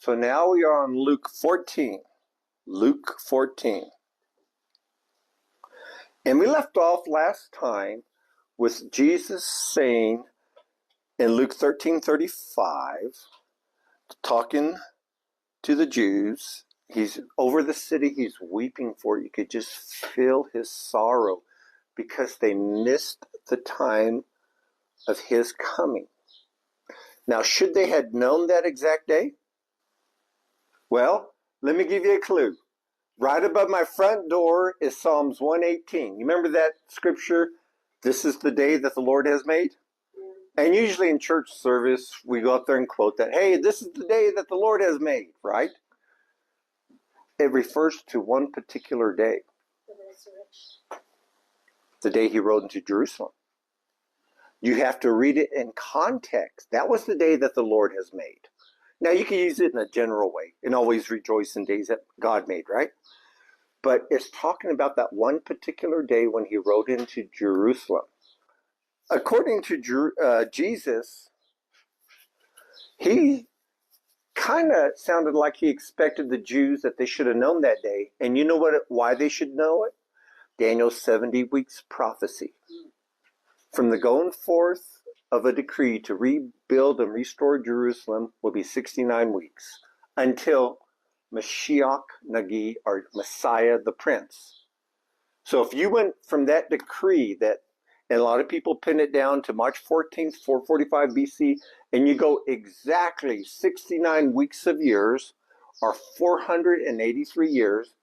So now we are on Luke 14. Luke 14. And we left off last time with Jesus saying in Luke 13:35, talking to the Jews. He's over the city. He's weeping for it. You could just feel his sorrow because they missed the time of his coming. Now, should they had known that exact day? Well, let me give you a clue. Right above my front door is Psalms 118. You remember that scripture? This is the day that the Lord has made. And usually in church service, we go up there and quote that, hey, this is the day that the Lord has made, right? It refers to one particular day. The day he rode into Jerusalem. You have to read it in context. That was the day that the Lord has made. Now, you can use it in a general way and always rejoice in days that God made, right? But it's talking about that one particular day when he rode into Jerusalem. According to Jesus, he kind of sounded like he expected the Jews that they should have known that day. And you know why they should know it? Daniel's 70 weeks prophecy. From the going forth of a decree to rebuild and restore Jerusalem will be 69 weeks until Mashiach Nagi, or Messiah the Prince. So if you went from that decree that, and a lot of people pin it down to March 14th, 445 BC, and you go exactly 69 weeks of years, or 483 years,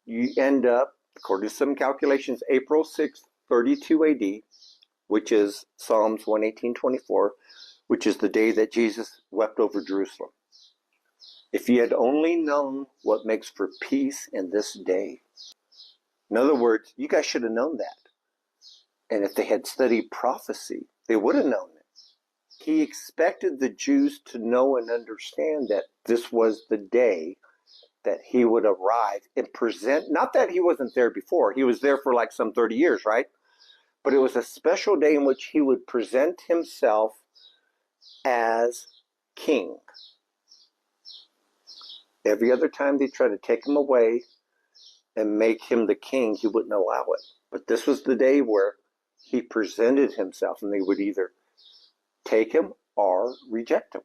you end up, according to some calculations, April 6th, 32 AD, which is Psalms 118:24, which is the day that Jesus wept over Jerusalem. If you had only known what makes for peace in this day. In other words, you guys should have known that. And if they had studied prophecy, they would have known it. He expected the Jews to know and understand that this was the day that he would arrive and present. Not that he wasn't there before. He was there for like some 30 years, right? But it was a special day in which he would present himself as king. Every other time they tried to take him away and make him the king, he wouldn't allow it. But this was the day where he presented himself, and they would either take him or reject him.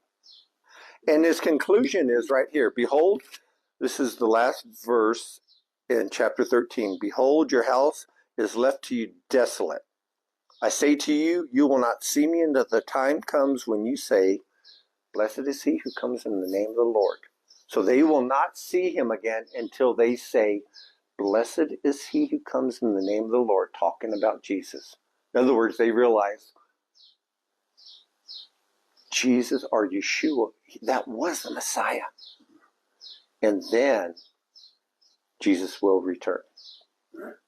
And his conclusion is right here. Behold, this is the last verse in chapter 13. Behold, your house is left to you desolate. I say to you, you will not see me until the time comes when you say, blessed is he who comes in the name of the Lord. So they will not see him again until they say, blessed is he who comes in the name of the Lord, talking about Jesus. In other words, they realize Jesus or Yeshua, that was the Messiah. And then Jesus will return.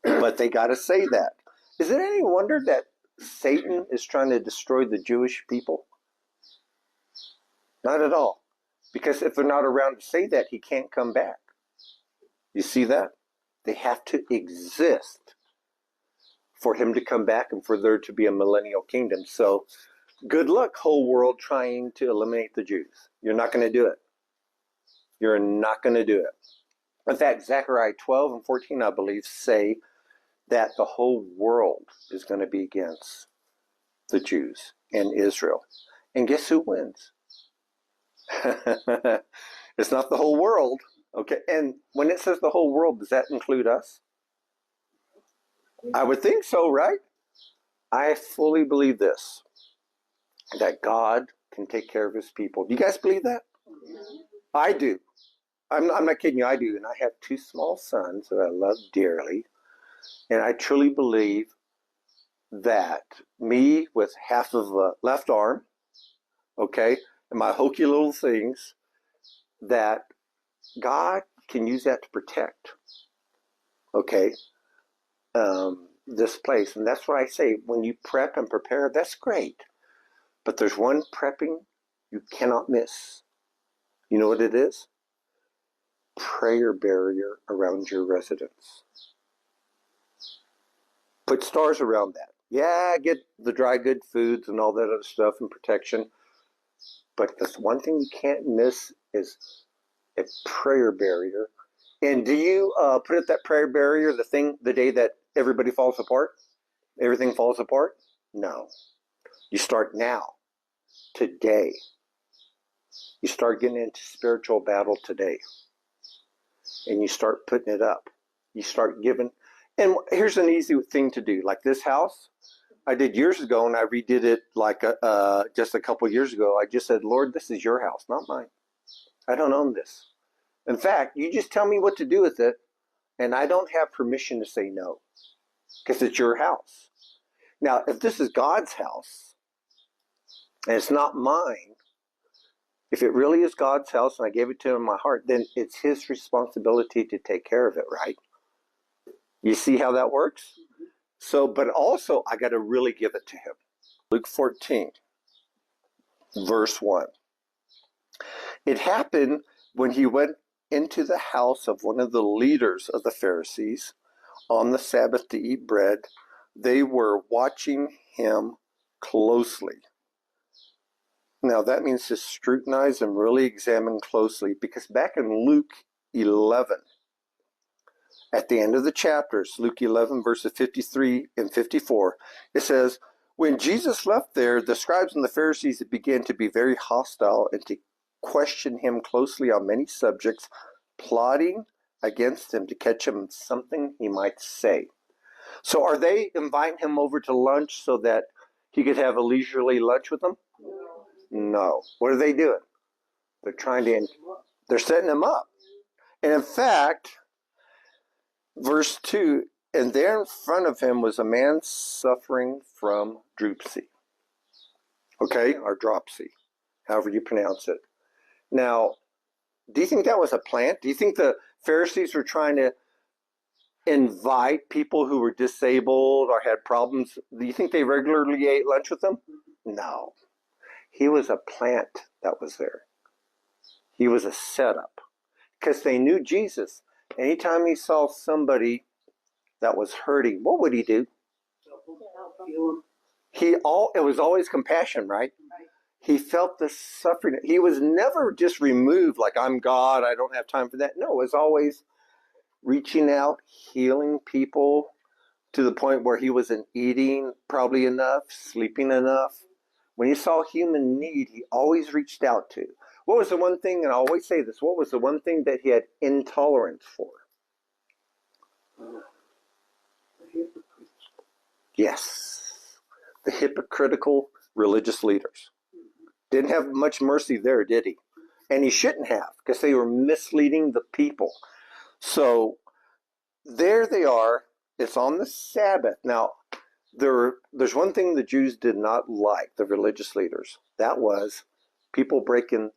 But they got to say that. Is it any wonder that Satan is trying to destroy the Jewish people? Not at all. Because if they're not around to say that, he can't come back. You see that? They have to exist for him to come back and for there to be a millennial kingdom. So good luck, whole world, trying to eliminate the Jews. You're not going to do it. You're not going to do it. In fact, Zechariah 12 and 14, I believe, say that the whole world is going to be against the Jews and Israel. And guess who wins? It's not the whole world. Okay, and when it says the whole world, does that include us? I would think so, right? I fully believe this, that God can take care of his people. Do you guys believe that? I do. I'm not kidding you, I do. And I have two small sons that I love dearly. And I truly believe that me with half of a left arm, okay, and my hokey little things, that God can use that to protect, okay, this place. And that's what I say, when you prep and prepare, that's great. But there's one prepping you cannot miss. You know what it is? Prayer barrier around your residence. Put stars around that. Yeah, get the dry good foods and all that other stuff and protection. But the one thing you can't miss is a prayer barrier. And do you put up that prayer barrier the day that everybody falls apart? Everything falls apart? No. You start now, today. You start getting into spiritual battle today. And you start putting it up. You start giving. And here's an easy thing to do. Like this house, I did years ago, and I redid it like just a couple years ago. I just said, Lord, this is your house, not mine. I don't own this. In fact, you just tell me what to do with it, and I don't have permission to say no, because it's your house. Now, if this is God's house, and it's not mine, if it really is God's house and I gave it to him in my heart, then it's his responsibility to take care of it, right? You see how that works? So, but also, I got to really give it to him. Luke 14, verse 1. It happened when he went into the house of one of the leaders of the Pharisees on the Sabbath to eat bread. They were watching him closely. Now, that means to scrutinize and really examine closely, because back in Luke 11, at the end of the chapters, Luke 11, verses 53 and 54, it says, when Jesus left there, the scribes and the Pharisees began to be very hostile and to question him closely on many subjects, plotting against him to catch him in something he might say. So are they inviting him over to lunch so that he could have a leisurely lunch with them? No. What are they doing? They're setting him up. And in fact, verse 2, and there in front of him was a man suffering from dropsy. Okay, or dropsy, however you pronounce it. Now, do you think that was a plant? Do you think the Pharisees were trying to invite people who were disabled or had problems? Do you think they regularly ate lunch with them? No. He was a plant that was there. He was a setup. Because they knew Jesus. Anytime he saw somebody that was hurting, what would he do? It was always compassion, right? He felt the suffering. He was never just removed like, I'm God, I don't have time for that. No, it was always reaching out, healing people to the point where he wasn't eating probably enough, sleeping enough. When he saw human need, he always reached out to. What was the one thing, and I always say this, what was the one thing that he had intolerance for? Yes, the hypocritical religious leaders. Didn't have much mercy there, did he? And he shouldn't have, because they were misleading the people. So there they are. It's on the Sabbath. Now, there's one thing the Jews did not like, the religious leaders. That was people breaking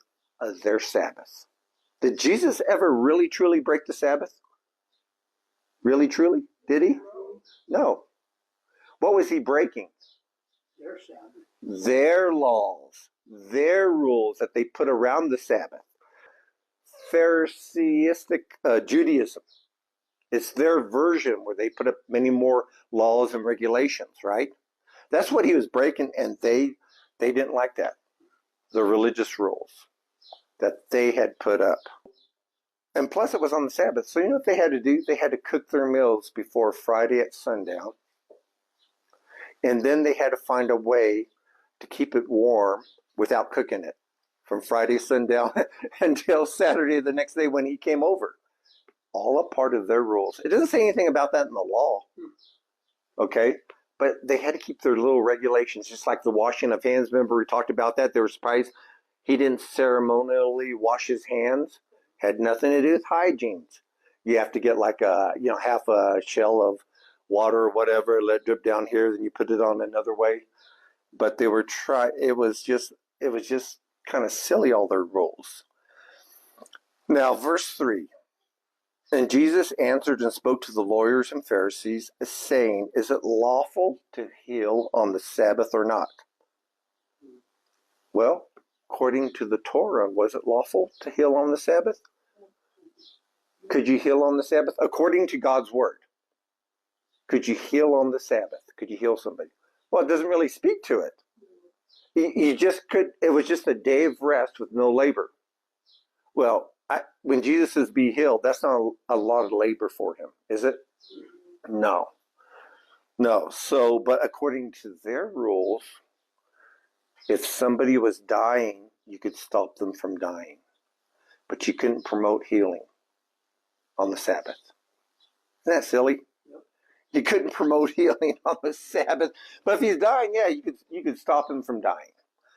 their Sabbath. Did Jesus ever really, truly break the Sabbath? Really, truly? Did he? No. What was he breaking? Their Sabbath. Their laws, their rules that they put around the Sabbath. Pharisaistic Judaism. It's their version where they put up many more laws and regulations, right? That's what he was breaking, and they didn't like that. The religious rules that they had put up. And plus it was on the Sabbath. So you know what they had to do? They had to cook their meals before Friday at sundown. And then they had to find a way to keep it warm without cooking it from Friday sundown until Saturday the next day when he came over. All a part of their rules. It doesn't say anything about that in the law. Okay? But they had to keep their little regulations, just like the washing of hands. Remember we talked about that? They were surprised he didn't ceremonially wash his hands. Had nothing to do with hygiene. You have to get like half a shell of water or whatever, let it drip down here, then you put it on another way. But they were it was just kind of silly, all their rules. Now, verse 3. And Jesus answered and spoke to the lawyers and Pharisees, saying, is it lawful to heal on the Sabbath or not? Well, according to the Torah, was it lawful to heal on the Sabbath? Could you heal on the Sabbath? According to God's word. Could you heal on the Sabbath? Could you heal somebody? Well, it doesn't really speak to it. You just could. It was just a day of rest with no labor. Well, when Jesus says be healed, that's not a lot of labor for him, is it? No. No. So, but according to their rules, if somebody was dying, you could stop them from dying. But you couldn't promote healing on the Sabbath. Isn't that silly? You couldn't promote healing on the Sabbath. But if he's dying, yeah, you could stop him from dying.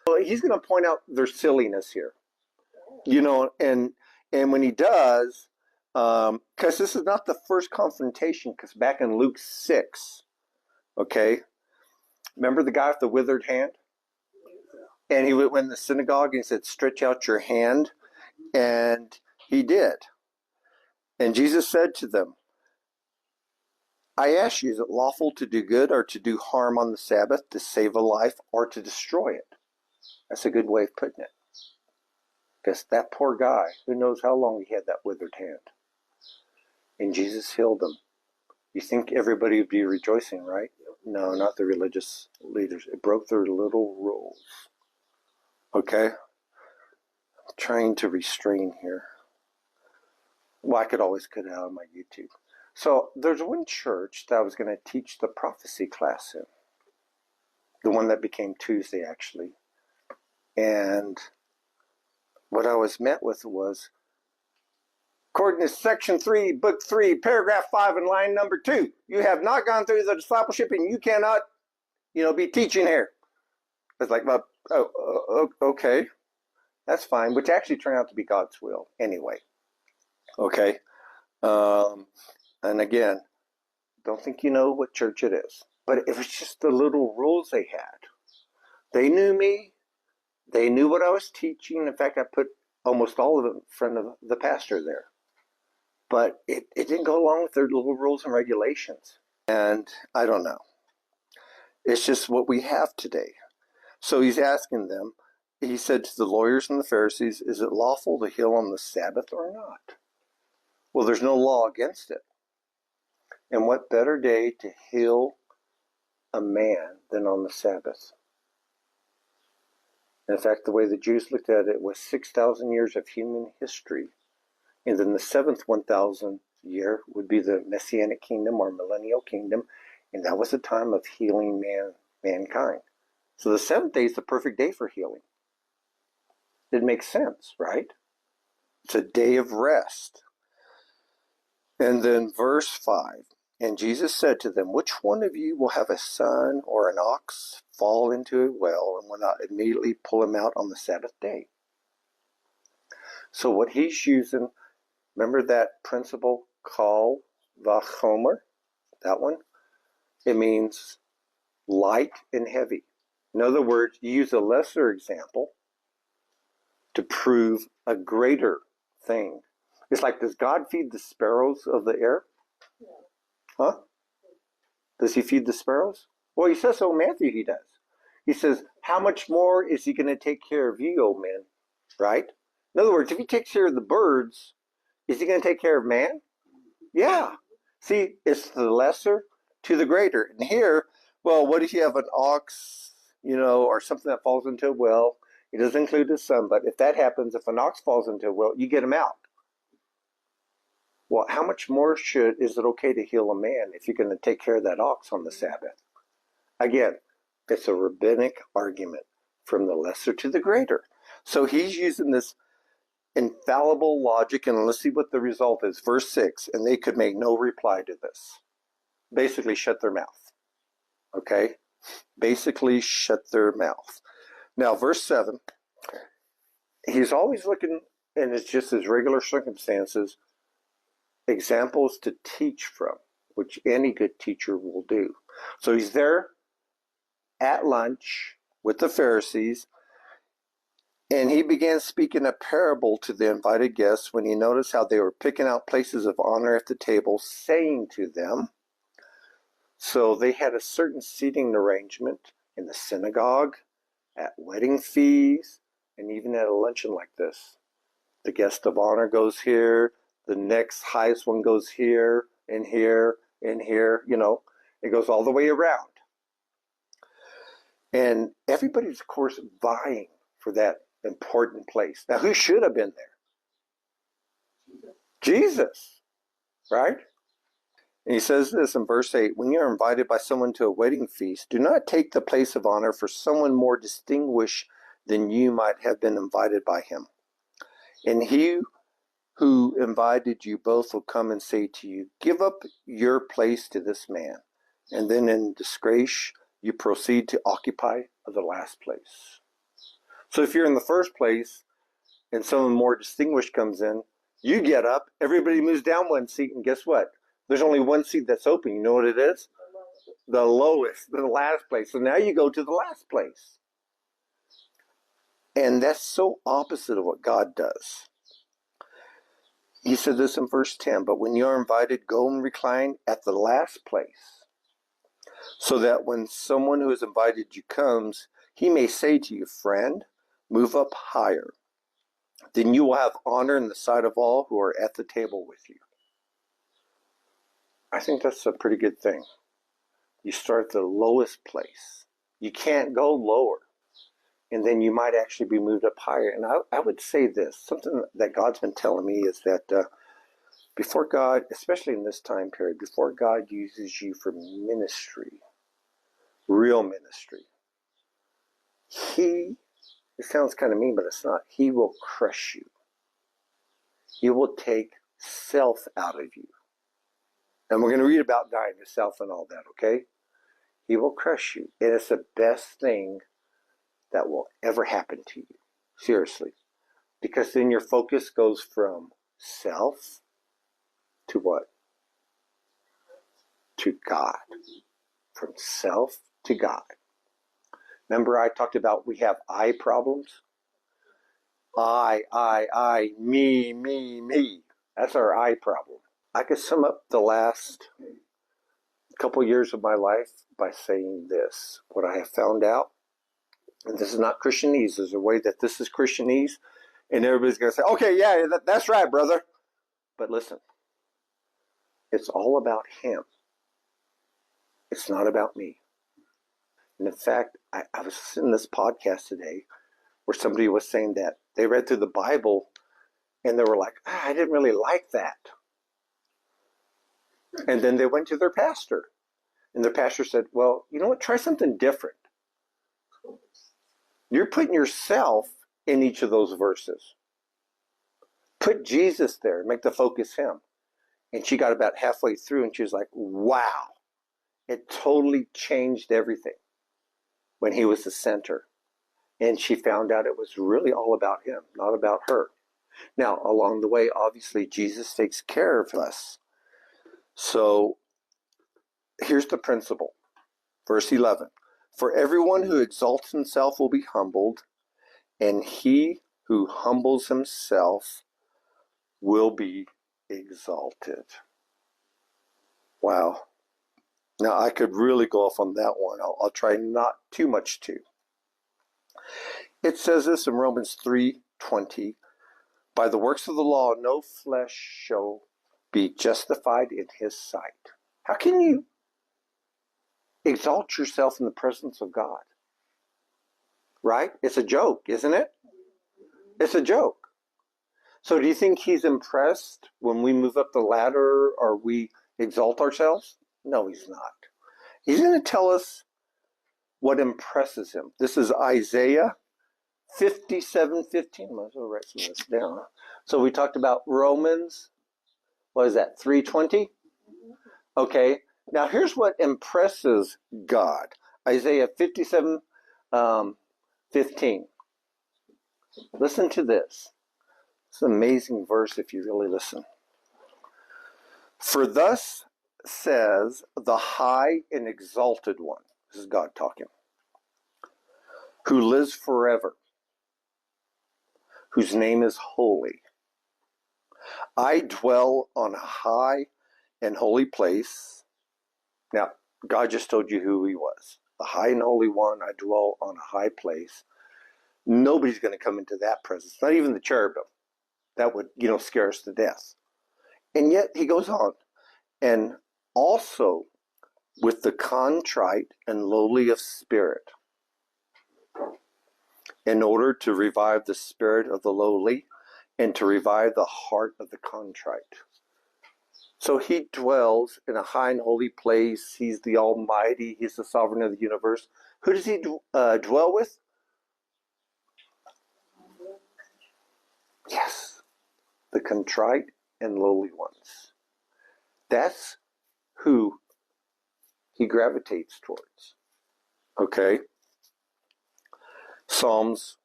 Well, he's going to point out their silliness here. And when he does, because this is not the first confrontation, because back in Luke 6, okay, remember the guy with the withered hand? And he went in the synagogue and he said, stretch out your hand. And he did. And Jesus said to them, I ask you, is it lawful to do good or to do harm on the Sabbath, to save a life or to destroy it? That's a good way of putting it. Because that poor guy, who knows how long he had that withered hand. And Jesus healed him. You think everybody would be rejoicing, right? No, not the religious leaders. It broke their little rules. Okay? I'm trying to restrain here. Well, I could always cut it out on my YouTube. So there's one church that I was going to teach the prophecy class in. The one that became Tuesday, actually. And what I was met with was, according to section 3, book 3, paragraph 5, and line number 2, you have not gone through the discipleship and you cannot, be teaching here. It's like, well, okay, that's fine, which actually turned out to be God's will anyway. Okay. And again, don't think you know what church it is. But it was just the little rules they had. They knew me. They knew what I was teaching. In fact, I put almost all of it in front of the pastor there. But it didn't go along with their little rules and regulations. And I don't know. It's just what we have today. So he's asking them, he said to the lawyers and the Pharisees, is it lawful to heal on the Sabbath or not? Well, there's no law against it. And what better day to heal a man than on the Sabbath? In fact, the way the Jews looked at it was 6,000 years of human history. And then the seventh 1,000 year would be the Messianic kingdom or millennial kingdom. And that was a time of healing mankind. So the seventh day is the perfect day for healing. It makes sense, right? It's a day of rest. And then verse 5, and Jesus said to them, which one of you will have a son or an ox fall into a well and will not immediately pull him out on the Sabbath day? So what he's using, remember that principle, kal vachomer, that one? It means light and heavy. In other words, you use a lesser example to prove a greater thing. It's like, does God feed the sparrows of the air? Huh? Does he feed the sparrows? Well, he says so in Matthew, he does. He says, how much more is he going to take care of you, O men? Right? In other words, if he takes care of the birds, is he going to take care of man? Yeah. See, it's the lesser to the greater. And here, well, what if you have an ox, or something that falls into a well? It doesn't include the son, but if that happens, if an ox falls into a well, you get him out. Well, how much more is it okay to heal a man if you're going to take care of that ox on the Sabbath? Again, it's a rabbinic argument from the lesser to the greater. So he's using this infallible logic, and let's see what the result is. Verse 6, and they could make no reply to this. Basically shut their mouth. Okay? Basically shut their mouth. Now, verse 7, he's always looking, and it's just his regular circumstances, examples to teach from, which any good teacher will do. So he's there at lunch with the Pharisees, and he began speaking a parable to the invited guests when he noticed how they were picking out places of honor at the table, saying to them, so they had a certain seating arrangement in the synagogue, at wedding feasts, and even at a luncheon like this. The guest of honor goes here, the next highest one goes here, and here, and here, it goes all the way around. And everybody's, of course, vying for that important place. Now, who should have been there? Jesus, right? And he says this in verse 8, when you are invited by someone to a wedding feast, do not take the place of honor for someone more distinguished than you might have been invited by him. And he who invited you both will come and say to you, give up your place to this man. And then in disgrace, you proceed to occupy the last place. So if you're in the first place and someone more distinguished comes in, you get up, everybody moves down one seat, and guess what? There's only one seat that's open. You know what it is? The lowest, the last place. So now you go to the last place. And that's so opposite of what God does. He said this in verse 10, but when you are invited, go and recline at the last place, so that when someone who has invited you comes, he may say to you, friend, move up higher. Then you will have honor in the sight of all who are at the table with you. I think that's a pretty good thing. You start at the lowest place. You can't go lower. And then you might actually be moved up higher. And I would say this, something that God's been telling me is that before God, especially in this time period, before God uses you for ministry, real ministry, it sounds kind of mean, but it's not, he will crush you. He will take self out of you. And we're going to read about dying to self and all that, okay? He will crush you. And it's the best thing that will ever happen to you. Seriously. Because then your focus goes from self to what? To God. From self to God. Remember I talked about we have I problems? I, me. That's our I problem. I could sum up the last couple years of my life by saying this. What I have found out, and this is not Christianese, there's a way that this is Christianese, and everybody's going to say, okay, yeah, that's right, brother. But listen, it's all about him. It's not about me. And in fact, I was listening to this podcast today where somebody was saying that they read through the Bible and they were like, I didn't really like that. And then they went to their pastor. And their pastor said, well, you know what? Try something different. You're putting yourself in each of those verses. Put Jesus there and make the focus him. And she got about halfway through and she was like, wow. It totally changed everything when he was the center. And she found out it was really all about him, not about her. Now, along the way, obviously, Jesus takes care of us. So here's the principle. Verse 11. For everyone who exalts himself will be humbled, and he who humbles himself will be exalted. Wow. Now, I could really go off on that one. I'll try not too much to. It says this in Romans 3:20. By the works of the law, no flesh shall be justified in his sight. How can you exalt yourself in the presence of God? Right? It's a joke, isn't it? It's a joke. So do you think he's impressed when we move up the ladder or we exalt ourselves? No, he's not. He's going to tell us what impresses him. This is Isaiah 57:15. Might as well write some of this down. So we talked about Romans, what is that, 3:20? Okay, now here's what impresses God. Isaiah 57:15. Listen to this. It's an amazing verse if you really listen. For thus says the high and exalted one, this is God talking, who lives forever, whose name is holy. I dwell on a high and holy place. Now, God just told you who he was. The high and holy one, I dwell on a high place. Nobody's going to come into that presence, not even the cherubim. That would, scare us to death. And yet he goes on, and also with the contrite and lowly of spirit, in order to revive the spirit of the lowly and to revive the heart of the contrite. So he dwells in a high and holy place. He's the Almighty. He's the sovereign of the universe. Who does he dwell with? Yes, the contrite and lowly ones. That's who he gravitates towards. Okay? Psalms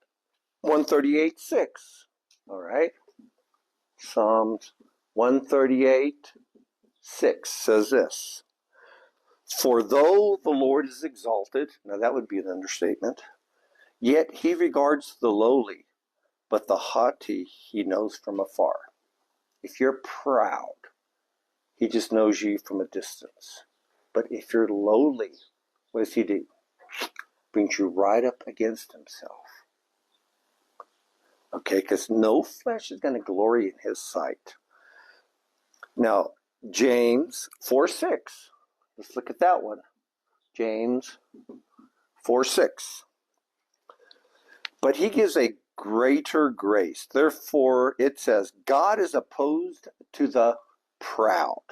138:6. All right? Psalms 138:6 says this. For though the Lord is exalted, now that would be an understatement, yet he regards the lowly, but the haughty he knows from afar. If you're proud, he just knows you from a distance. But if you're lowly, what does he do? Brings you right up against himself. Okay, because no flesh is going to glory in his sight. Now, James 4:6. Let's look at that one. James 4:6. But he gives a greater grace. Therefore, it says, God is opposed to the proud,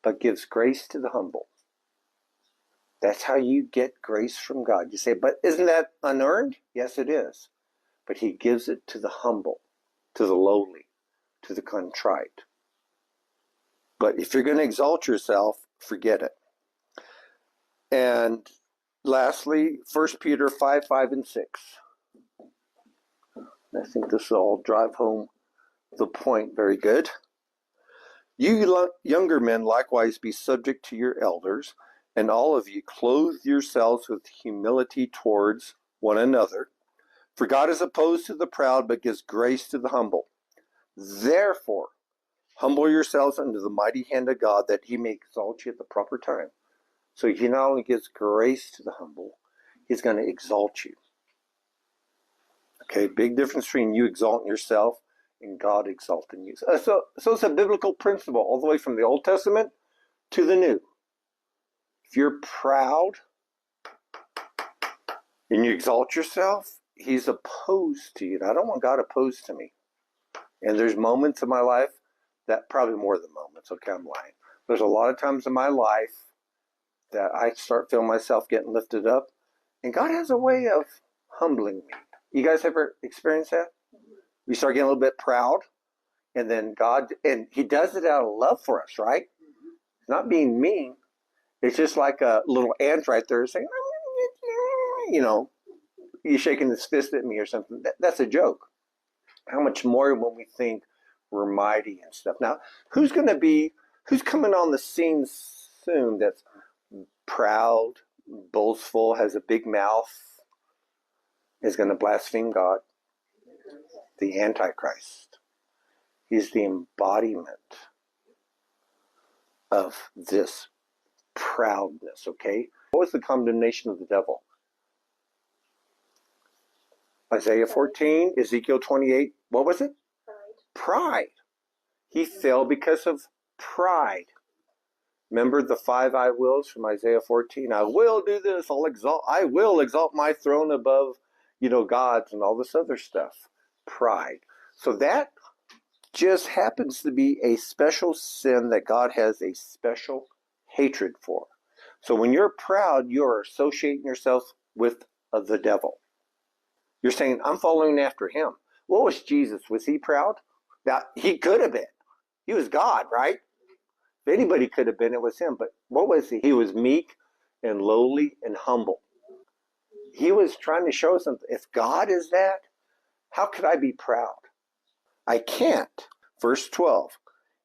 but gives grace to the humble. That's how you get grace from God. You say, but isn't that unearned? Yes, it is. But he gives it to the humble, to the lowly, to the contrite. But if you're going to exalt yourself, forget it. And lastly, 1 Peter 5:5-6. I think this will all drive home the point very good. You younger men likewise be subject to your elders, and all of you clothe yourselves with humility towards one another. For God is opposed to the proud, but gives grace to the humble. Therefore, humble yourselves under the mighty hand of God, that he may exalt you at the proper time. So he not only gives grace to the humble, he's going to exalt you. Okay, big difference between you exalting yourself and God exalting you. So it's a biblical principle all the way from the Old Testament to the New. If you're proud and you exalt yourself, he's opposed to you. And I don't want God opposed to me. And there's moments in my life that, probably more than moments, okay, I'm lying. There's a lot of times in my life that I start feeling myself getting lifted up, and God has a way of humbling me. You guys ever experience that? We start getting a little bit proud, and then God, and he does it out of love for us, right? It's not being mean. It's just like a little ant right there saying, you know, he's shaking his fist at me or something. That's a joke. How much more when we think we're mighty and stuff. Now, who's coming on the scene soon that's proud, boastful, has a big mouth, is going to blaspheme God? The Antichrist. He's the embodiment of this proudness, okay? What was the condemnation of the devil? Isaiah 14, Ezekiel 28, what was it? Pride. He fell because of pride. Remember the 5 I wills from Isaiah 14? I will do this. I will exalt my throne above, gods and all this other stuff. Pride. So that just happens to be a special sin that God has a special hatred for. So when you're proud, you're associating yourself with the devil. You're saying, I'm following after him. What was Jesus? Was he proud? Now, he could have been. He was God, right? If anybody could have been, it was him. But what was he? He was meek and lowly and humble. He was trying to show something. If God is that, how could I be proud? I can't. Verse 12.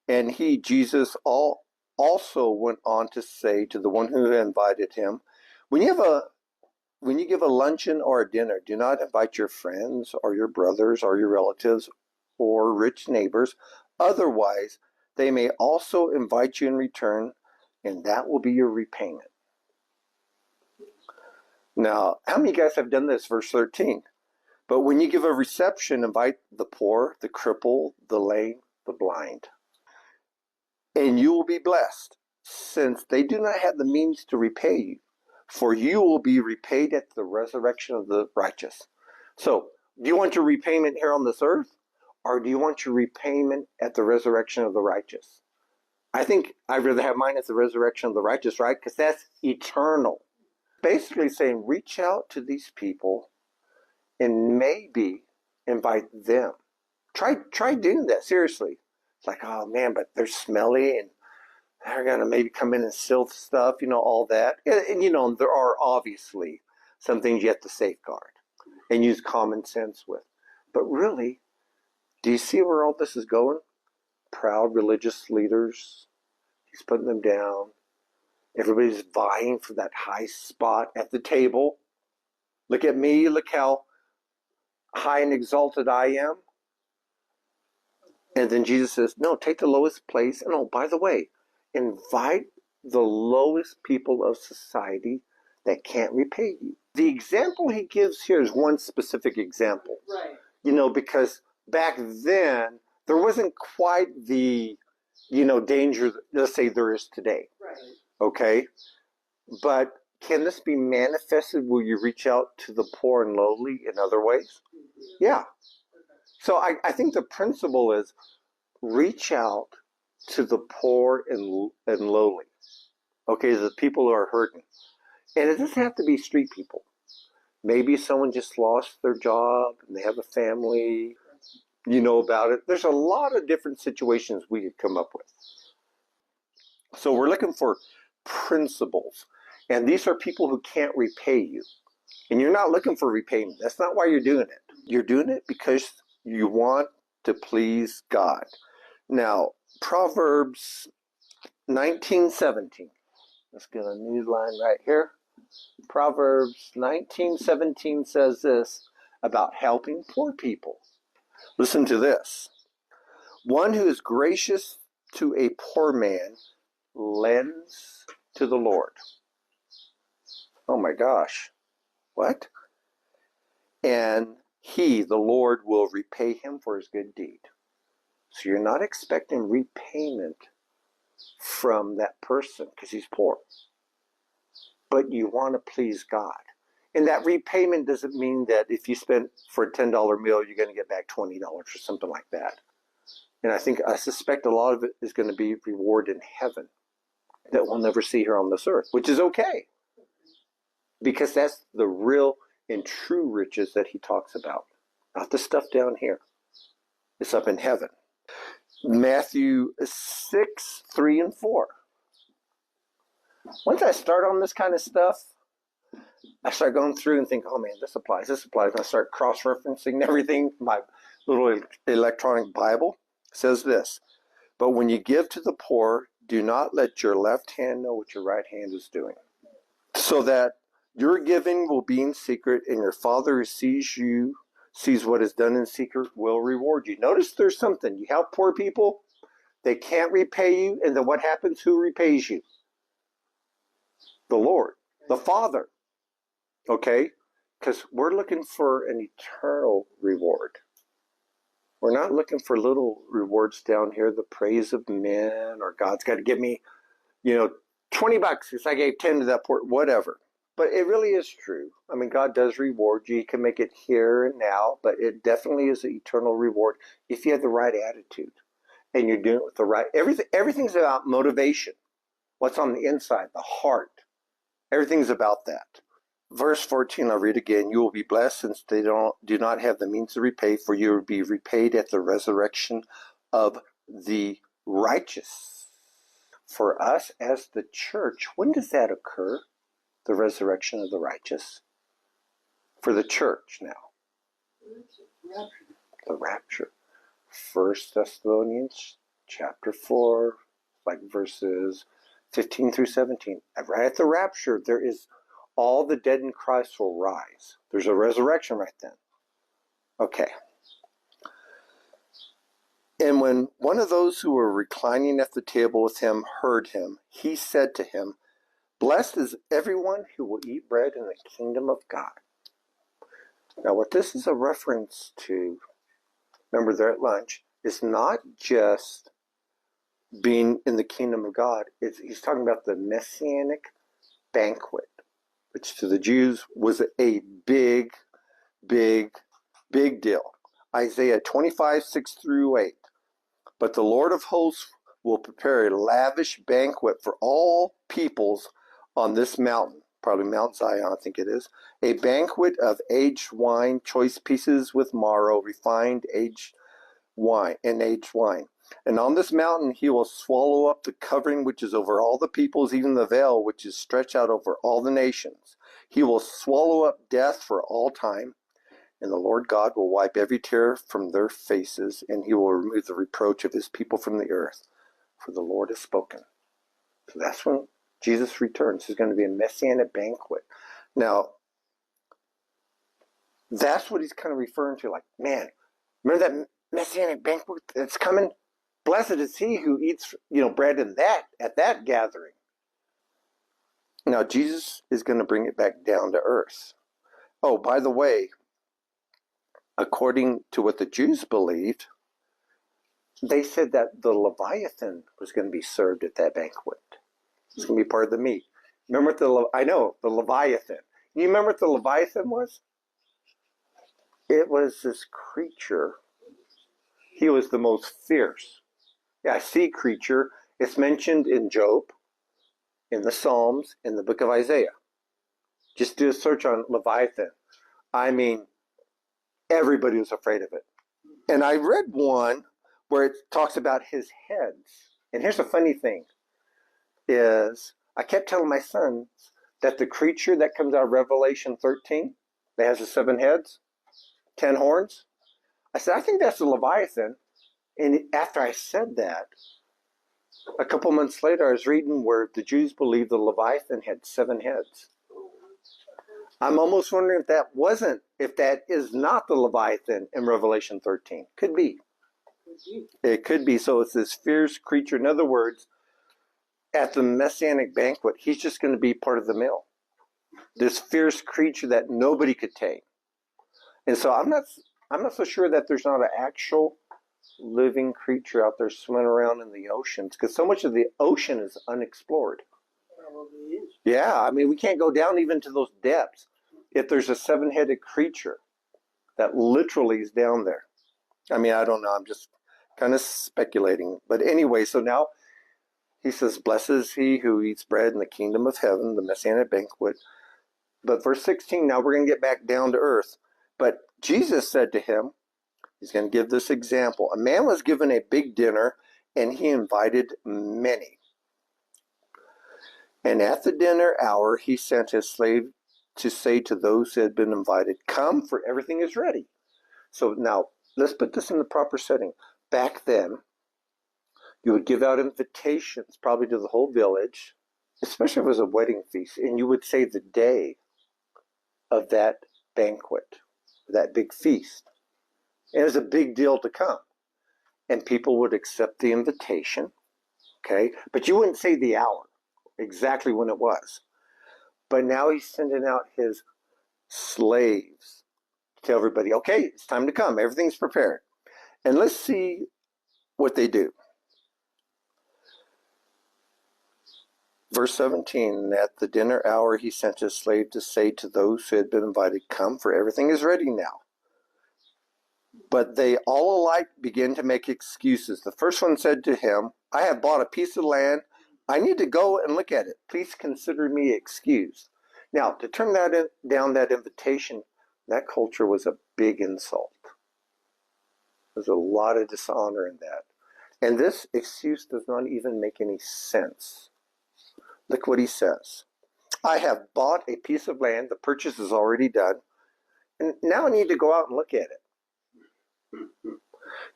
And he, Jesus, also went on to say to the one who invited him, when you give a luncheon or a dinner, do not invite your friends or your brothers or your relatives or rich neighbors. Otherwise, they may also invite you in return, and that will be your repayment. Now, how many of you guys have done this? Verse 13. But when you give a reception, invite the poor, the cripple, the lame, the blind. And you will be blessed, since they do not have the means to repay you. For you will be repaid at the resurrection of the righteous. So, do you want your repayment here on this earth? or do you want your repayment at the resurrection of the righteous? I think I'd rather have mine at the resurrection of the righteous, right? Because that's eternal. Basically saying, reach out to these people and maybe invite them. Try doing that, seriously. It's like, oh man, but they're smelly and they're going to maybe come in and steal stuff, all that. And, there are obviously some things you have to safeguard and use common sense with. But really, do you see where all this is going? Proud religious leaders, he's putting them down. Everybody's vying for that high spot at the table. Look at me, look how high and exalted I am. And then Jesus says, no, take the lowest place. And oh, by the way, invite the lowest people of society that can't repay you. The example he gives here is one specific example. Right. Because back then, there wasn't quite the, danger, let's say, there is today. Right. Okay? But can this be manifested? Will you reach out to the poor and lowly in other ways? Yeah. So I think the principle is reach out to the poor and lowly. Okay, the people who are hurting. And it doesn't have to be street people. Maybe someone just lost their job and they have a family, you know about it. There's a lot of different situations we could come up with. So we're looking for principles. And these are people who can't repay you. And you're not looking for repayment. That's not why you're doing it. You're doing it because you want to please God. Now, Proverbs 19:17. Let's get a new line right here. Proverbs 19:17 says this about helping poor people. Listen to this. One who is gracious to a poor man lends to the Lord. Oh my gosh. What? And he, the Lord, will repay him for his good deed. So you're not expecting repayment from that person because he's poor. But you want to please God. And that repayment doesn't mean that if you spend for a $10 meal, you're going to get back $20 or something like that. And I suspect a lot of it is going to be reward in heaven that we'll never see here on this earth, which is okay. Because that's the real and true riches that he talks about. Not the stuff down here. It's up in heaven. Matthew 6:3 and 4. Once I start on this kind of stuff, I start going through and think, oh man, this applies. And I start cross-referencing everything. My little electronic Bible says this. But when you give to the poor, do not let your left hand know what your right hand is doing. So that your giving will be in secret, and your Father who sees what is done in secret, will reward you. Notice there's something. You help poor people, they can't repay you, and then what happens? Who repays you? The Lord, the Father. Okay? Because we're looking for an eternal reward. We're not looking for little rewards down here, the praise of men, or God's got to give me, $20 because I gave 10 to that poor, whatever. But it really is true. I mean, God does reward you. You can make it here and now, but it definitely is an eternal reward if you have the right attitude and you're doing it with the right. Everything's about motivation. What's on the inside, the heart. Everything's about that. Verse 14, I'll read again. You will be blessed since they do not have the means to repay, for you will be repaid at the resurrection of the righteous. For us as the church, when does that occur? The resurrection of the righteous. For the church now. The rapture. 1 Thessalonians chapter 4, like verses 15 through 17. Right at the rapture, there is all the dead in Christ will rise. There's a resurrection right then. Okay. And when one of those who were reclining at the table with him heard him, he said to him, blessed is everyone who will eat bread in the kingdom of God. Now, what this is a reference to, remember they're at lunch, is not just being in the kingdom of God. He's talking about the messianic banquet, which to the Jews was a big, big, big deal. Isaiah 25, 6 through 8. But the Lord of hosts will prepare a lavish banquet for all peoples on this mountain, probably Mount Zion, I think it is, a banquet of aged wine, choice pieces with marrow, refined aged wine. And on this mountain he will swallow up the covering which is over all the peoples, even the veil which is stretched out over all the nations. He will swallow up death for all time, and the Lord God will wipe every tear from their faces, and he will remove the reproach of his people from the earth, for the Lord has spoken. So that's when Jesus returns. There's going to be a messianic banquet. Now, that's what he's kind of referring to. Like, man, remember that messianic banquet that's coming? Blessed is he who eats, bread in that at that gathering. Now, Jesus is going to bring it back down to earth. Oh, by the way, according to what the Jews believed, they said that the Leviathan was going to be served at that banquet. It's going to be part of the meat. Remember what the Leviathan. You remember what the Leviathan was? It was this creature. He was the most fierce. Yeah, sea creature. It's mentioned in Job, in the Psalms, in the book of Isaiah. Just do a search on Leviathan. I mean, everybody was afraid of it. And I read one where it talks about his heads. And here's the funny thing is I kept telling my sons that the creature that comes out of Revelation 13 that has the 7 heads, 10 horns, I said, I think that's the Leviathan. And after I said that, a couple months later, I was reading where the Jews believed the Leviathan had 7 heads. I'm almost wondering if that is not the Leviathan in Revelation 13. Could be. It could be. So it's this fierce creature. In other words, at the messianic banquet, he's just going to be part of the meal. This fierce creature that nobody could tame. And so I'm not so sure that there's not an actual living creature out there swimming around in the oceans, because so much of the ocean is unexplored. Probably is. Yeah, I mean, we can't go down even to those depths if there's a 7-headed creature that literally is down there. I mean, I don't know. I'm just kind of speculating. But anyway, so now he says, blessed is he who eats bread in the kingdom of heaven, the messianic banquet. But verse 16, now we're going to get back down to earth. But Jesus said to him, he's going to give this example. A man was given a big dinner, and he invited many. And at the dinner hour, he sent his slave to say to those who had been invited, come, for everything is ready. So now, let's put this in the proper setting. Back then, you would give out invitations, probably to the whole village, especially if it was a wedding feast, and you would say the day of that banquet, that big feast. And it was a big deal to come. And people would accept the invitation, okay? But you wouldn't say the hour, exactly when it was. But now he's sending out his slaves to tell everybody, okay, it's time to come. Everything's prepared. And let's see what they do. Verse 17, at the dinner hour he sent his slave to say to those who had been invited, come, for everything is ready now. But they all alike began to make excuses. The first one said to him, I have bought a piece of land. I need to go and look at it. Please consider me excused. Now, to turn down that invitation, that culture was a big insult. There's a lot of dishonor in that. And this excuse does not even make any sense. Look what he says. I have bought a piece of land. The purchase is already done. And now I need to go out and look at it.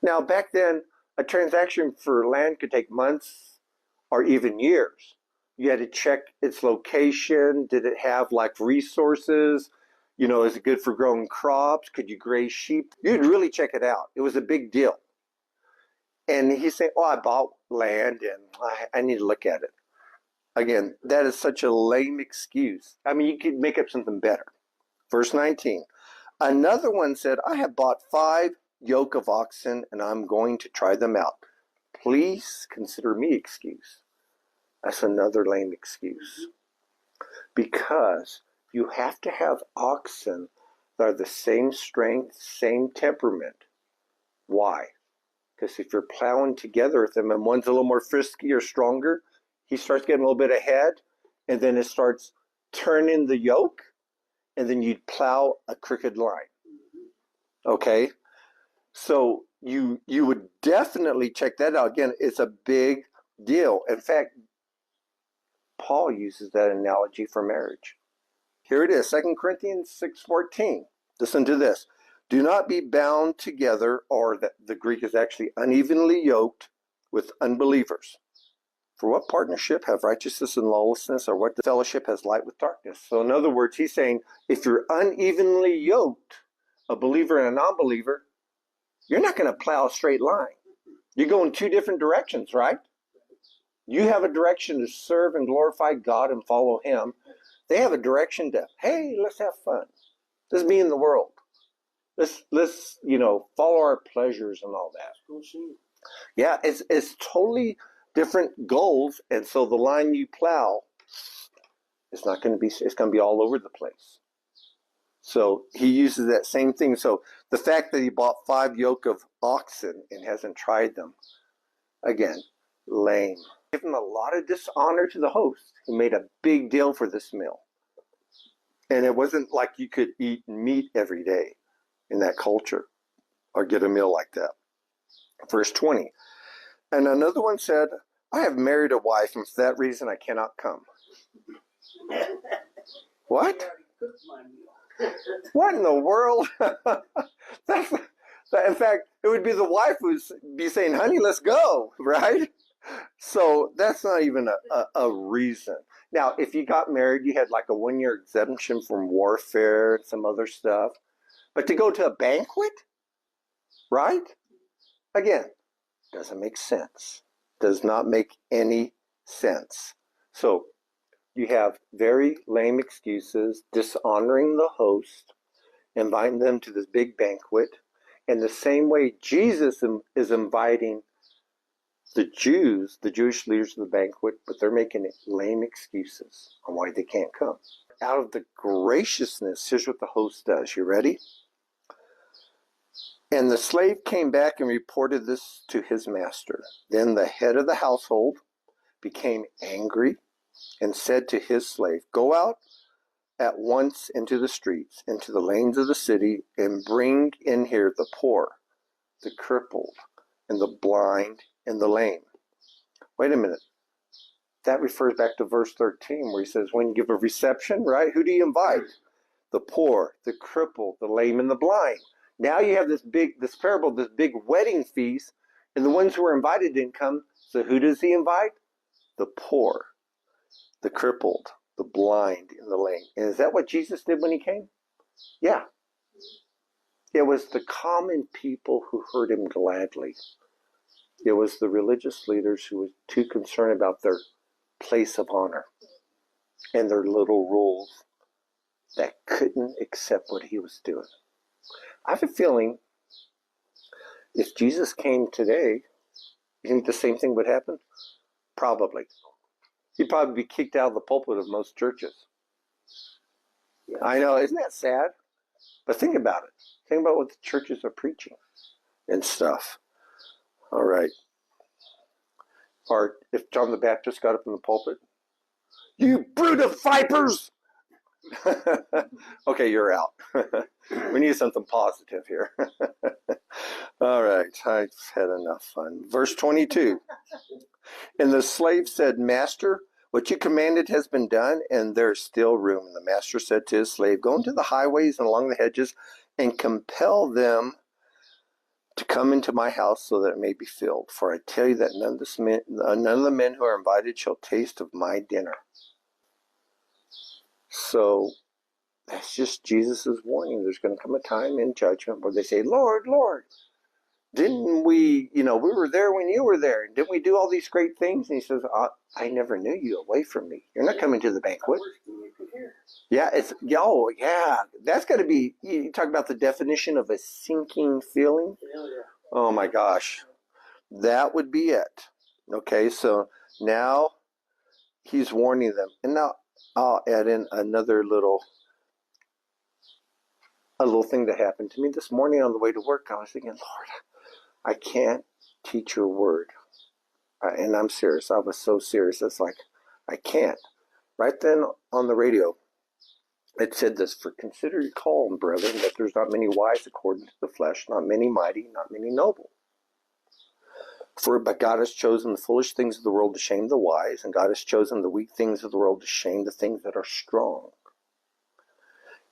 Now, back then, a transaction for land could take months or even years. You had to check its location. Did it have resources? Is it good for growing crops? Could you graze sheep? You'd really check it out. It was a big deal. And he's saying, I bought land and I need to look at it. Again, that is such a lame excuse. I mean, you could make up something better. Verse 19. Another one said, I have bought 5 yoke of oxen and I'm going to try them out. Please consider me excused. That's another lame excuse. Because you have to have oxen that are the same strength, same temperament Why? Because if you're plowing together with them and one's a little more frisky or stronger, he starts getting a little bit ahead, and then it starts turning the yoke, and then you'd plow a crooked line. Okay? So you would definitely check that out. Again, it's a big deal. In fact, Paul uses that analogy for marriage. Here it is, 2 Corinthians 6:14. Listen to this. Do not be bound together, or the Greek is actually unevenly yoked with unbelievers. For what partnership have righteousness and lawlessness, or what fellowship has light with darkness? So in other words, he's saying, if you're unevenly yoked, a believer and a non-believer, you're not going to plow a straight line. You're going two different directions, right? You have a direction to serve and glorify God and follow him. They have a direction to, hey, let's have fun. Let's be in the world. Let's follow our pleasures and all that. Yeah, it's totally different goals, and so the line you plow it's going to be all over the place. So he uses that same thing. So the fact that he bought 5 yoke of oxen and hasn't tried them, again, lame. Give him a lot of dishonor to the host, who made a big deal for this meal. And it wasn't like you could eat meat every day in that culture or get a meal like that. Verse 20. And another one said, I have married a wife, and for that reason I cannot come. What? What in the world? In fact, it would be the wife who'd be saying, honey, let's go, right? So that's not even a reason. Now, if you got married, you had like a 1-year exemption from warfare and some other stuff. But to go to a banquet, right? Again, doesn't make sense. Does not make any sense. So you have very lame excuses, dishonoring the host, inviting them to this big banquet. In the same way, Jesus is inviting the Jews, the Jewish leaders of the banquet, but they're making lame excuses on why they can't come. Out of the graciousness, here's what the host does. You ready? And the slave came back and reported this to his master. Then the head of the household became angry and said to his slave, go out at once into the streets, into the lanes of the city, and bring in here the poor, the crippled, and the blind, and the lame. Wait a minute. That refers back to verse 13, where he says, when you give a reception, right, who do you invite? The poor, the crippled, the lame, and the blind. Now you have this parable, this big wedding feast, and the ones who were invited didn't come. So who does he invite? The poor, the crippled, the blind, and the lame. And is that what Jesus did when he came? Yeah. It was the common people who heard him gladly. It was the religious leaders who were too concerned about their place of honor and their little rules that couldn't accept what he was doing. I have a feeling if Jesus came today, you think the same thing would happen? Probably. He'd probably be kicked out of the pulpit of most churches. I know, isn't that sad? But think about it. Think about what the churches are preaching and stuff. All right. Or if John the Baptist got up in the pulpit, you brood of vipers! Okay, you're out. We need something positive here. All right, I've had enough fun. Verse 22. And the slave said, Master, what you commanded has been done, and there's still room. And the master said to his slave, go into the highways and along the hedges and compel them to come into my house so that it may be filled. For I tell you that none of the men who are invited shall taste of my dinner. So that's just Jesus' warning. There's going to come a time in judgment where they say, Lord, Lord, didn't we, we were there when you were there. Didn't we do all these great things? And he says, I never knew you. Away from me. You're not coming to the banquet. Yeah, that's got to be, you talk about the definition of a sinking feeling. Oh my gosh. That would be it. Okay, so now he's warning them. And now I'll add in a little thing that happened to me this morning on the way to work. I was thinking, Lord, I can't teach your word. And I'm serious. I was so serious. It's like, I can't. Right then on the radio, it said this, for consider your calling, brethren, that there's not many wise according to the flesh, not many mighty, not many noble. But God has chosen the foolish things of the world to shame the wise, and God has chosen the weak things of the world to shame the things that are strong.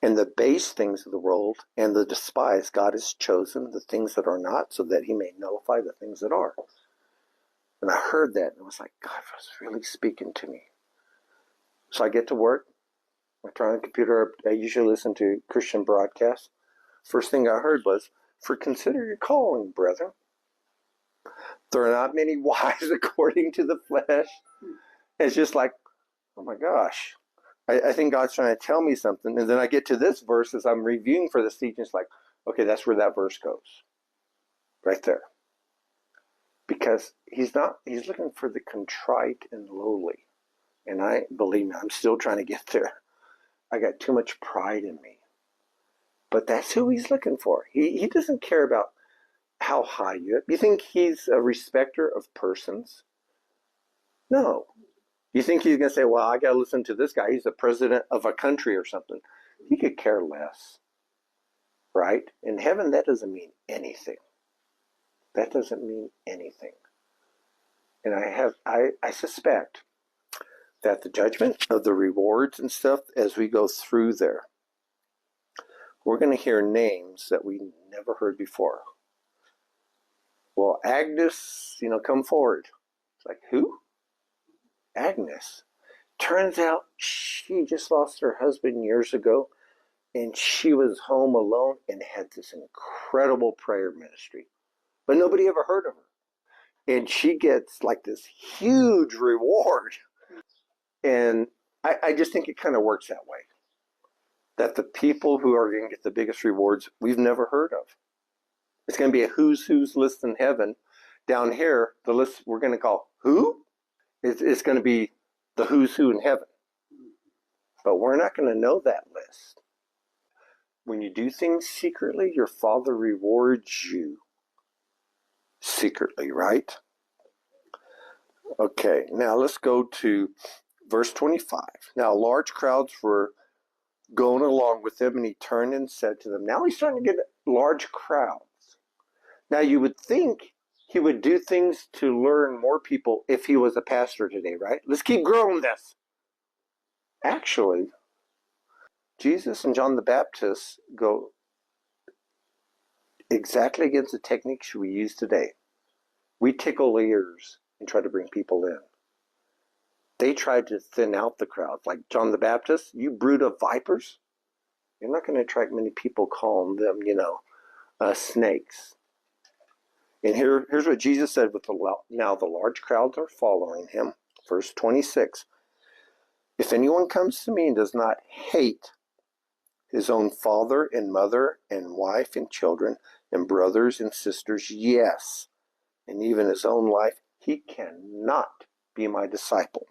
And the base things of the world and the despised, God has chosen the things that are not, so that he may nullify the things that are. And I heard that, and I was like, God was really speaking to me. So I get to work. I turn on the computer. I usually listen to Christian broadcasts. First thing I heard was, for consider your calling, brethren. There are not many wise according to the flesh. It's just like, oh my gosh. I think God's trying to tell me something. And then I get to this verse as I'm reviewing for this teaching. It's like, okay, that's where that verse goes. Right there. Because he's looking for the contrite and lowly. And believe me, I'm still trying to get there. I got too much pride in me. But that's who he's looking for. He doesn't care about how high you are. You think he's a respecter of persons? No. You think he's going to say, well, I got to listen to this guy. He's the president of a country or something. He could care less. Right? In heaven, that doesn't mean anything. That doesn't mean anything. And I suspect that the judgment of the rewards and stuff, as we go through there, we're going to hear names that we never heard before. Well, Agnes, come forward. It's like, who? Agnes. Turns out she just lost her husband years ago, and she was home alone and had this incredible prayer ministry. But nobody ever heard of her. And she gets like this huge reward. And I just think it kind of works that way. That the people who are going to get the biggest rewards we've never heard of. It's going to be a who's list in heaven. Down here, the list we're going to call who? It's going to be the who's who in heaven. But we're not going to know that list. When you do things secretly, your Father rewards you secretly, right? Okay, now let's go to verse 25. Now large crowds were going along with him, and he turned and said to them, now he's starting to get large crowds. Now you would think he would do things to learn more people if he was a pastor today, right? Let's keep growing this. Actually, Jesus and John the Baptist go exactly against the techniques we use today. We tickle ears and try to bring people in. They tried to thin out the crowd. Like John the Baptist, you brood of vipers. You're not going to attract many people calling them, snakes. And here's what Jesus said now the large crowds are following him. Verse 26. If anyone comes to me and does not hate his own father and mother and wife and children and brothers and sisters, yes, and even his own life, he cannot be my disciple.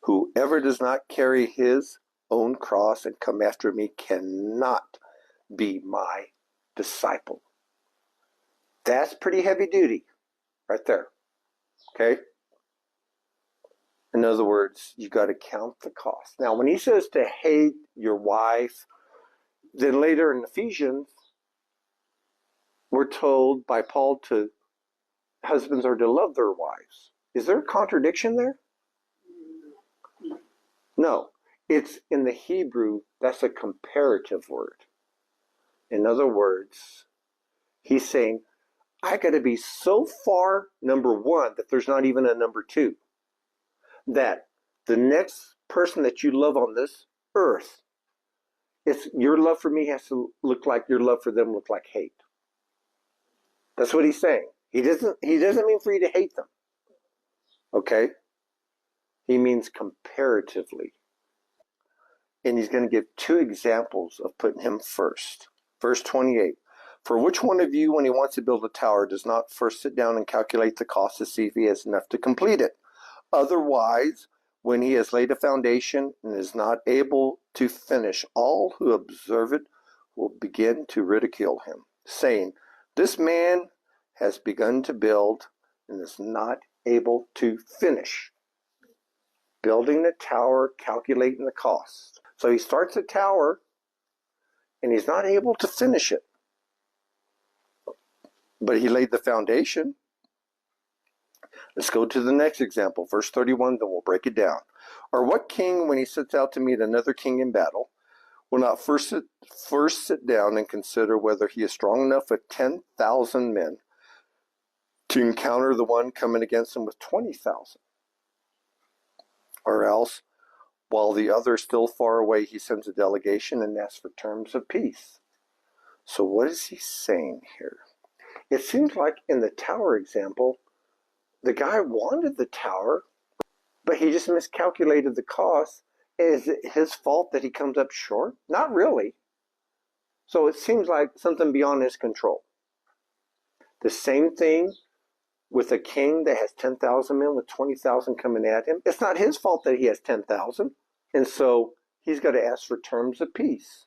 Whoever does not carry his own cross and come after me cannot be my disciple. That's pretty heavy duty right there. Okay? In other words, you got to count the cost. Now, when he says to hate your wife, then later in Ephesians, we're told by Paul to husbands are to love their wives. Is there a contradiction there? No. It's in the Hebrew, that's a comparative word. In other words, he's saying, I got to be so far number one that there's not even a number two. That the next person that you love on this earth, your love for me has to look like your love for them look like hate. That's what he's saying. He doesn't mean for you to hate them. Okay? He means comparatively. And he's going to give two examples of putting him first. Verse 28. For which one of you, when he wants to build a tower, does not first sit down and calculate the cost to see if he has enough to complete it? Otherwise, when he has laid a foundation and is not able to finish, all who observe it will begin to ridicule him, saying, this man has begun to build and is not able to finish. Building the tower, calculating the cost. So he starts a tower and he's not able to finish it. But he laid the foundation. Let's go to the next example, verse 31, then we'll break it down. Or what king, when he sets out to meet another king in battle, will not first sit down and consider whether he is strong enough with 10,000 men to encounter the one coming against him with 20,000? Or else, while the other is still far away, he sends a delegation and asks for terms of peace. So what is he saying here? It seems like in the tower example, the guy wanted the tower, but he just miscalculated the cost. Is it his fault that he comes up short? Not really. So it seems like something beyond his control. The same thing with a king that has 10,000 men with 20,000 coming at him. It's not his fault that he has 10,000. And so he's got to ask for terms of peace.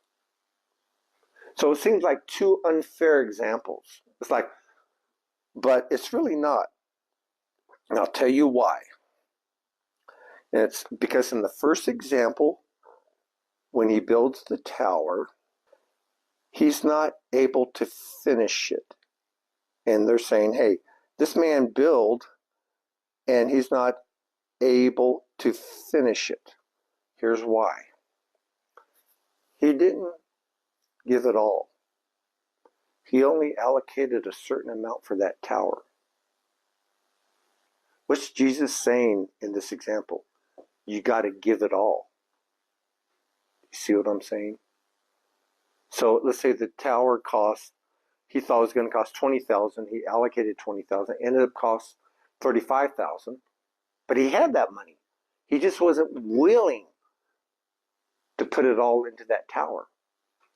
So it seems like two unfair examples. It's like, but it's really not. And I'll tell you why. And it's because in the first example, when he builds the tower, he's not able to finish it. And they're saying, hey, this man built and he's not able to finish it. Here's why. He didn't give it all. He only allocated a certain amount for that tower. What's Jesus saying in this example? You got to give it all. You see what I'm saying? So let's say the tower cost, he thought it was going to cost 20,000. He allocated 20,000. Ended up cost 35,000. But he had that money. He just wasn't willing to put it all into that tower.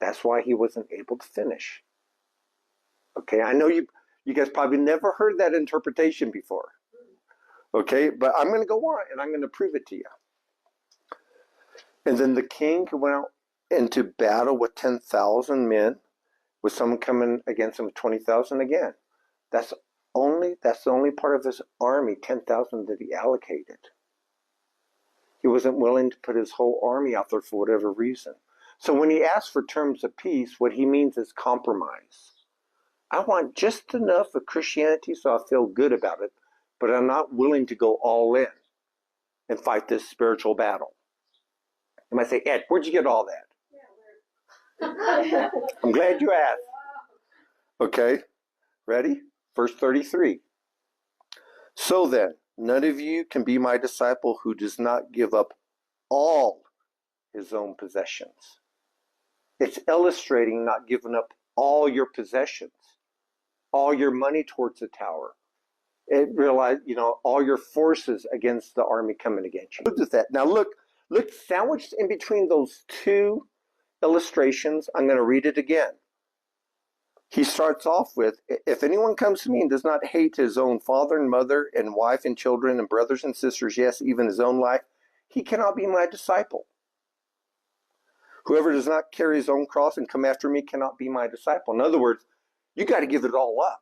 That's why he wasn't able to finish. Okay, I know you guys probably never heard that interpretation before. Okay, but I'm going to go on and I'm going to prove it to you. And then the king went out into battle with 10,000 men, with someone coming against him with 20,000 again. That's the only part of his army, 10,000, that he allocated. He wasn't willing to put his whole army out there for whatever reason. So when he asks for terms of peace, what he means is compromise. I want just enough of Christianity so I feel good about it, but I'm not willing to go all in and fight this spiritual battle. You might say, Ed, where'd you get all that? I'm glad you asked. Okay, ready? Verse 33. So then, none of you can be my disciple who does not give up all his own possessions. It's illustrating not giving up all your possessions, all your money towards the tower. It realized, all your forces against the army coming against you. Look at that. Now look, sandwiched in between those two illustrations, I'm going to read it again. He starts off with, if anyone comes to me and does not hate his own father and mother and wife and children and brothers and sisters, yes, even his own life, he cannot be my disciple. Whoever does not carry his own cross and come after me cannot be my disciple. In other words, you got to give it all up.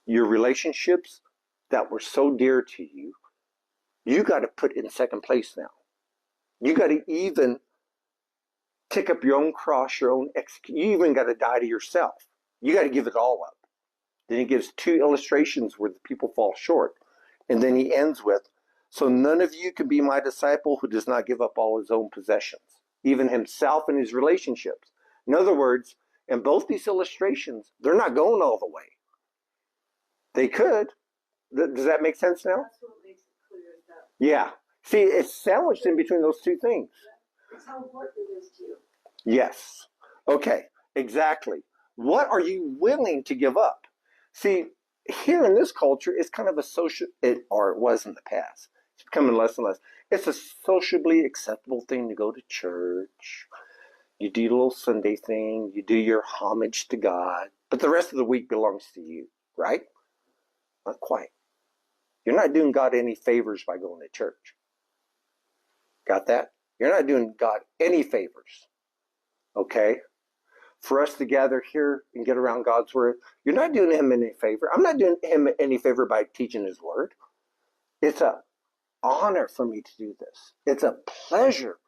Your relationships that were so dear to you, you got to put in second place now. You got to even take up your own cross, you even got to die to yourself. You got to give it all up. Then he gives two illustrations where the people fall short. And then he ends with, so none of you can be my disciple who does not give up all his own possessions, even himself and his relationships. In other words, in both these illustrations, they're not going all the way. They could. Does that make sense now? That's what makes it clear that. Yeah. See, it's sandwiched in between those two things. It's how important it is to you. Yes. Okay, exactly. What are you willing to give up? See, here in this culture, it's kind of a social, or it was in the past. It's becoming less and less. It's a sociably acceptable thing to go to church. You do a little Sunday thing. You do your homage to God. But the rest of the week belongs to you, right? Not quite. You're not doing God any favors by going to church. Got that? You're not doing God any favors. Okay? for us to gather here and get around God's word, you're not doing him any favor. I'm not doing him any favor by teaching his word. It's an honor for me to do this. It's a pleasure.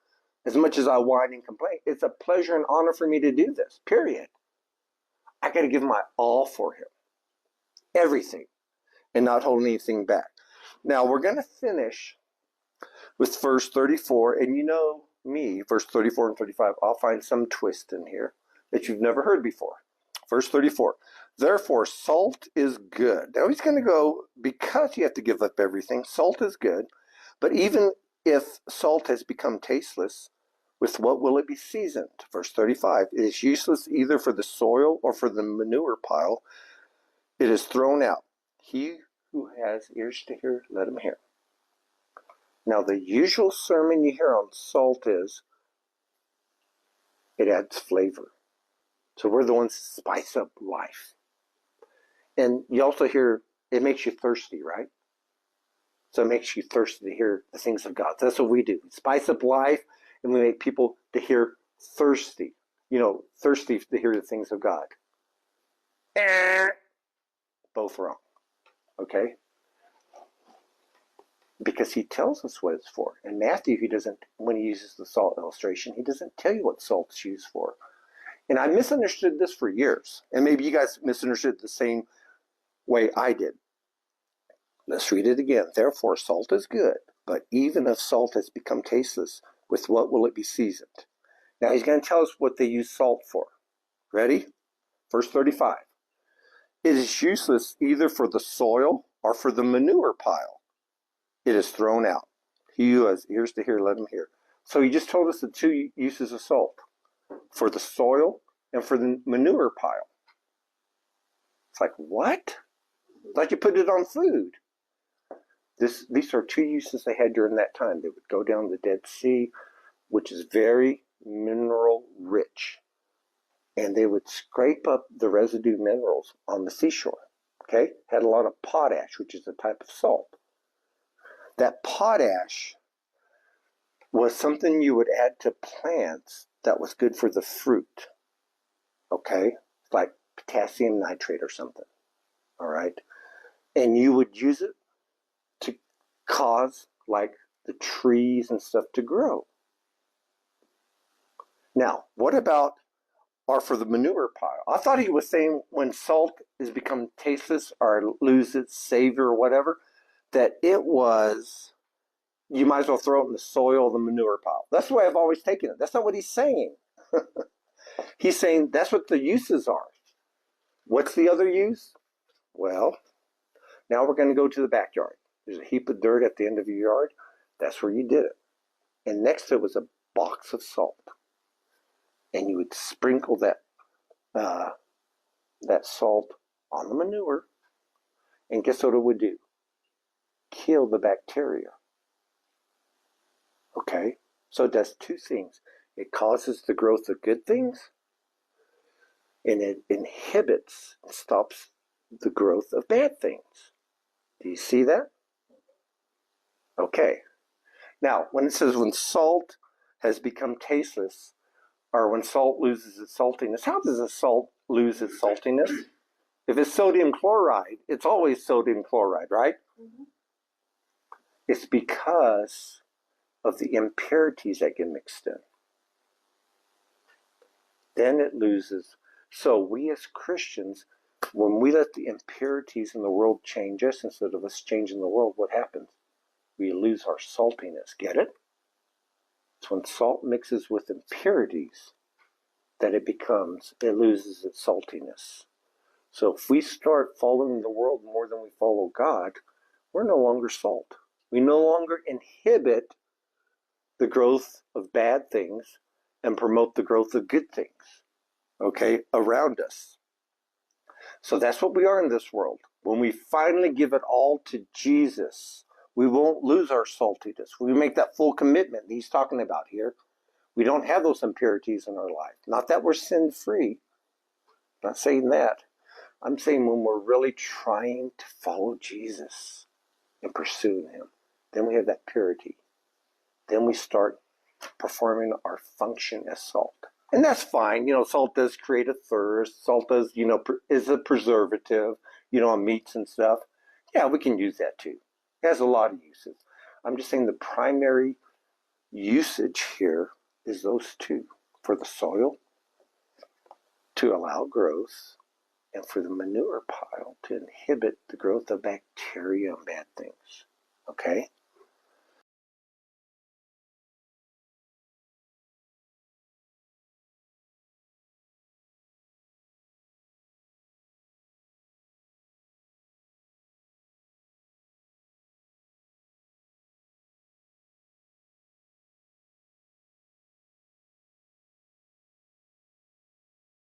As much as I whine and complain, it's a pleasure and honor for me to do this, period. I got to give my all for him. Everything. And not hold anything back. Now, we're going to finish with verse 34. And you know me, verse 34 and 35, I'll find some twist in here that you've never heard before. Verse 34. Therefore, salt is good. Now, he's going to go, because you have to give up everything, salt is good. But even if salt has become tasteless, with what will it be seasoned? Verse 35, it is useless either for the soil or for the manure pile. It is thrown out. He who has ears to hear, let him hear. Now, the usual sermon you hear on salt is, it adds flavor. So we're the ones that spice up life. And you also hear, it makes you thirsty, right? So it makes you thirsty to hear the things of God. So that's what we do. We spice up life, and we make people to hear thirsty. Thirsty to hear the things of God. Both wrong. Okay? Because he tells us what it's for. In Matthew, when he uses the salt illustration, he doesn't tell you what salt's used for. And I misunderstood this for years. And maybe you guys misunderstood the same way I did. Let's read it again. Therefore, salt is good, but even if salt has become tasteless, with what will it be seasoned? Now he's going to tell us what they use salt for. Ready? Verse 35. It is useless either for the soil or for the manure pile. It is thrown out. He who has ears to hear, let him hear. So he just told us the two uses of salt. For the soil and for the manure pile. It's like, what? Like you put it on food. These are two uses they had during that time. They would go down the Dead Sea, which is very mineral rich. And they would scrape up the residue minerals on the seashore. Okay? Had a lot of potash, which is a type of salt. That potash was something you would add to plants that was good for the fruit. Okay? Like potassium nitrate or something. All right? And you would use it to cause like the trees and stuff to grow. Now, what about or for the manure pile? I thought he was saying when salt has become tasteless or loses its savor or whatever, that it was, you might as well throw it in the soil, the manure pile. That's the way I've always taken it. That's not what he's saying. He's saying that's what the uses are. What's the other use? Well, now we're going to go to the backyard. There's a heap of dirt at the end of your yard. That's where you did it. And next to it was a box of salt. And you would sprinkle that salt on the manure. And guess what it would do? Kill the bacteria. Okay? So it does two things. It causes the growth of good things. And it inhibits and stops the growth of bad things. Do you see that? Okay. Now, when it says when salt has become tasteless, or when salt loses its saltiness, how does a salt lose its saltiness? If it's sodium chloride, it's always sodium chloride, right? Mm-hmm. It's because of the impurities that get mixed in. Then it loses. So we as Christians, when we let the impurities in the world change us instead of us changing the world, what happens? We lose our saltiness. Get it? It's when salt mixes with impurities that it loses its saltiness. So if we start following the world more than we follow God, we're no longer salt. We no longer inhibit the growth of bad things and promote the growth of good things, okay, around us. So that's what we are in this world. When we finally give it all to Jesus, we won't lose our saltiness. We make that full commitment that he's talking about here. We don't have those impurities in our life. Not that we're sin-free. I'm not saying that. I'm saying when we're really trying to follow Jesus and pursuing him, then we have that purity. Then we start performing our function as salt. And that's fine. Salt does create a thirst. Salt does, is a preservative, on meats and stuff. Yeah, we can use that too. It has a lot of uses. I'm just saying the primary usage here is those two, for the soil to allow growth and for the manure pile to inhibit the growth of bacteria and bad things. Okay?